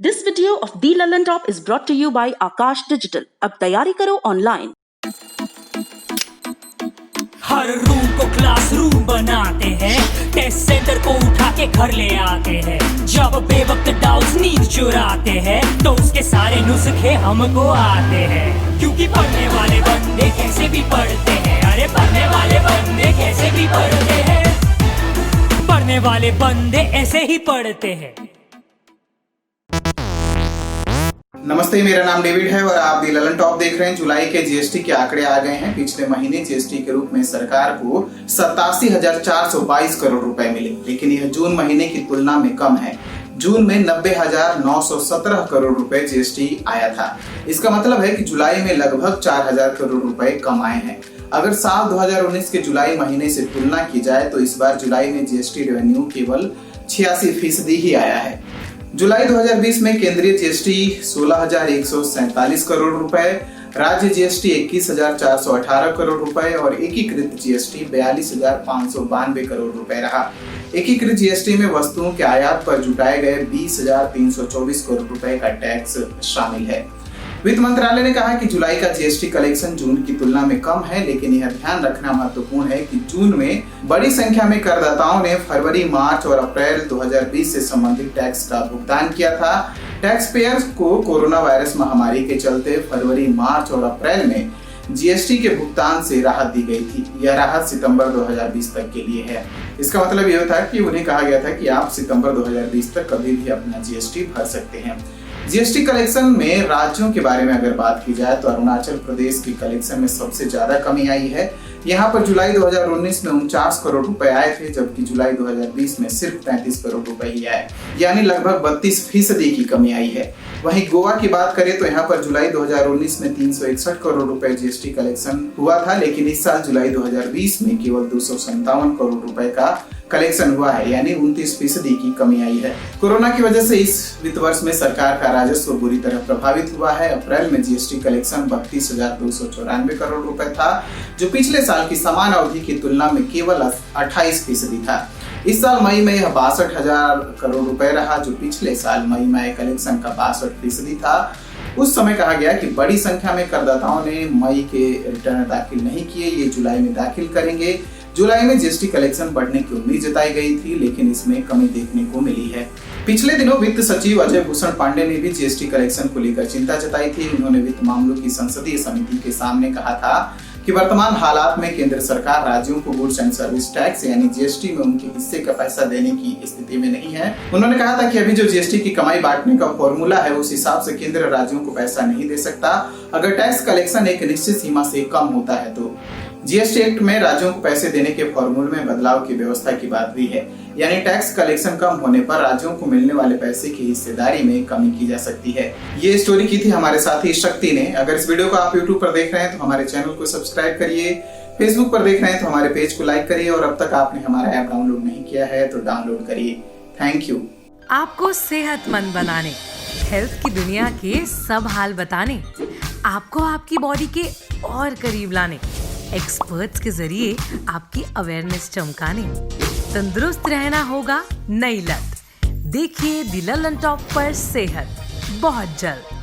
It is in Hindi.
This video of The Lallan Top is brought to you by Akash Digital. अब तैयारी करो ऑनलाइन। हर रूम को क्लासरूम बनाते हैं, टेस्ट सेंटर को उठा के घर ले आते हैं। जब बेवक्त डाउट्स नींद चुराते हैं तो उसके सारे नुस्खे हमको आते हैं। क्योंकि पढ़ने वाले बंदे कैसे भी पढ़ते हैं, अरे पढ़ने वाले बंदे कैसे भी पढ़ते हैं, पढ़ने वाले बंदे ऐसे ही पढ़ते हैं। नमस्ते, मेरा नाम डेविड है और आप दी ललन टॉप देख रहे हैं। जुलाई के जीएसटी के आंकड़े आ गए हैं। पिछले महीने जीएसटी के रूप में सरकार को 87,422 करोड़ रुपए मिले, लेकिन यह जून महीने की तुलना में कम है। जून में 90,917 करोड़ रुपए जीएसटी आया था। इसका मतलब है कि जुलाई में लगभग 4,000 करोड़ रुपए कम आए हैं। अगर साल 2019 के जुलाई महीने से तुलना की जाए तो इस बार जुलाई में जीएसटी रेवेन्यू केवल 86% ही आया है। जुलाई 2020 में केंद्रीय जीएसटी 16,147 करोड़ रुपए, राज्य जीएसटी 21,418 करोड़ रुपए और एकीकृत जीएसटी 42,592 करोड़ रुपए रहा। एकीकृत जीएसटी में वस्तुओं के आयात पर जुटाए गए 20,324 करोड़ रुपए का टैक्स शामिल है। वित्त मंत्रालय ने कहा कि जुलाई का जीएसटी कलेक्शन जून की तुलना में कम है, लेकिन यह ध्यान रखना महत्वपूर्ण है कि जून में बड़ी संख्या में करदाताओं ने फरवरी, मार्च और अप्रैल 2020 से संबंधित टैक्स का भुगतान किया था। टैक्स पेयर्स को कोरोना वायरस महामारी के चलते फरवरी, मार्च और अप्रैल में जीएसटी के भुगतान से राहत दी गई थी। यह राहत सितंबर 2020 तक के लिए है। इसका मतलब यह था कि उन्हें कहा गया था कि आप सितंबर 2020 तक कभी भी अपना जीएसटी भर सकते हैं। जीएसटी कलेक्शन में राज्यों के बारे में अगर बात की जाए तो अरुणाचल प्रदेश की कलेक्शन में सबसे ज्यादा कमी आई है। यहाँ पर जुलाई 2019 में 49 करोड़ रुपए आए थे, जबकि जुलाई 2020 में सिर्फ 33 करोड़ रुपए ही आए, यानी लगभग 32% की कमी आई है। वहीं गोवा की बात करें तो यहाँ पर जुलाई 2019 में 361 करोड़ रुपए जीएसटी कलेक्शन हुआ था, लेकिन इस साल जुलाई 2020 में केवल 257 करोड़ रुपए का कलेक्शन हुआ है, यानी 29% की कमी आई है। कोरोना की वजह से इस वित्त वर्ष में सरकार का राजस्व बुरी तरह प्रभावित हुआ है। अप्रैल में जीएसटी कलेक्शन 32,294 करोड़ रुपए था, जो पिछले साल की समान अवधि की तुलना में केवल 28% था। इस साल मई में यह 62,000 करोड़ रुपए रहा, जो पिछले साल मई में आए कलेक्शन का 62% था। उस समय कहा गया कि बड़ी संख्या में करदाताओं ने मई के रिटर्न दाखिल नहीं किए, ये जुलाई में दाखिल करेंगे। जुलाई में जीएसटी कलेक्शन बढ़ने की उम्मीद जताई गई थी, लेकिन इसमें कमी देखने को मिली है। पिछले दिनों वित्त सचिव अजय भूषण पांडे ने भी जीएसटी कलेक्शन को लेकर चिंता जताई थी। उन्होंने वित्त मामलों की संसदीय समिति के सामने कहा था कि वर्तमान हालात में केंद्र सरकार राज्यों को गुड्स एंड सर्विस टैक्स यानी जीएसटी में उनके हिस्से का पैसा देने की स्थिति में नहीं है। उन्होंने कहा था कि अभी जो जीएसटी की कमाई बांटने का फॉर्मूला है, उस हिसाब से केंद्र राज्यों को पैसा नहीं दे सकता। अगर टैक्स कलेक्शन एक निश्चित सीमा से कम होता है तो जीएसटी एक्ट में राज्यों को पैसे देने के फॉर्मूले में बदलाव की व्यवस्था की बात भी है, यानी टैक्स कलेक्शन कम होने पर राज्यों को मिलने वाले पैसे की हिस्सेदारी में कमी की जा सकती है। ये स्टोरी की थी हमारे साथी शक्ति ने। अगर इस वीडियो को आप यूट्यूब पर देख रहे हैं तो हमारे चैनल को सब्सक्राइब करिए, फेसबुक पर देख रहे हैं तो हमारे पेज को लाइक करिए और अब तक आपने हमारा ऐप डाउनलोड नहीं किया है तो डाउनलोड करिए। Thank you. आपको सेहतमंद बनाने, हेल्थ की दुनिया के सब हाल बताने, आपको आपकी बॉडी के और करीब लाने, एक्सपर्ट्स के जरिए आपकी अवेयरनेस चमकाने, तंदुरुस्त रहना होगा नई लत। देखिए दी ललन टॉप पर सेहत बहुत जल्द।